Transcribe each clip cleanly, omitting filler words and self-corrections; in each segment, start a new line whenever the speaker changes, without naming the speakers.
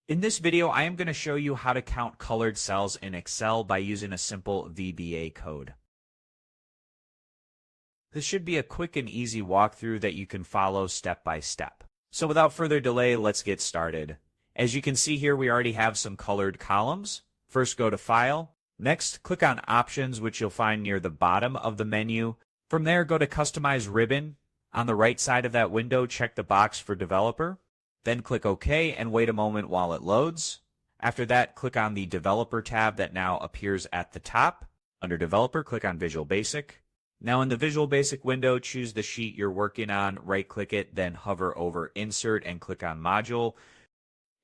In this video, I am going to show you how to count colored cells in Excel by using a simple VBA code. This should be a quick and easy walkthrough that you can follow step by step. So without further delay, let's get started. As you can see here, we already have some colored columns. First, go to File. Next, click on Options, which you'll find near the bottom of the menu. From there, go to Customize Ribbon. On the right side of that window, check the box for Developer. Then click OK and wait a moment while it loads. After that, click on the Developer tab that now appears at the top. Under Developer, click on Visual Basic. Now in the Visual Basic window, choose the sheet you're working on, right-click it, then hover over Insert and click on Module.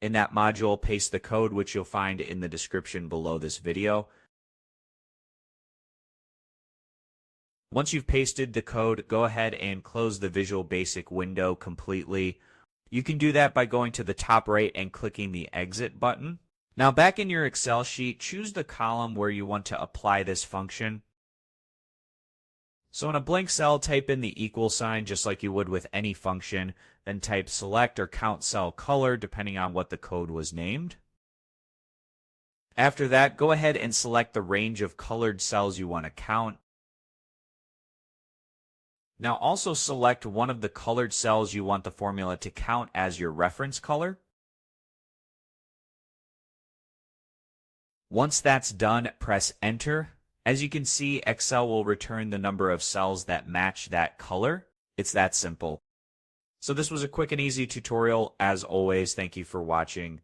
In that module, paste the code, which you'll find in the description below this video. Once you've pasted the code, go ahead and close the Visual Basic window completely. You can do that by going to the top right and clicking the Exit button. Now back in your Excel sheet, choose the column where you want to apply this function. So in a blank cell, type in the equal sign just like you would with any function, then type select or count cell color depending on what the code was named. After that, go ahead and select the range of colored cells you want to count. Now also select one of the colored cells you want the formula to count as your reference color. Once that's done, press Enter. As you can see, Excel will return the number of cells that match that color. It's that simple. So this was a quick and easy tutorial. As always, thank you for watching.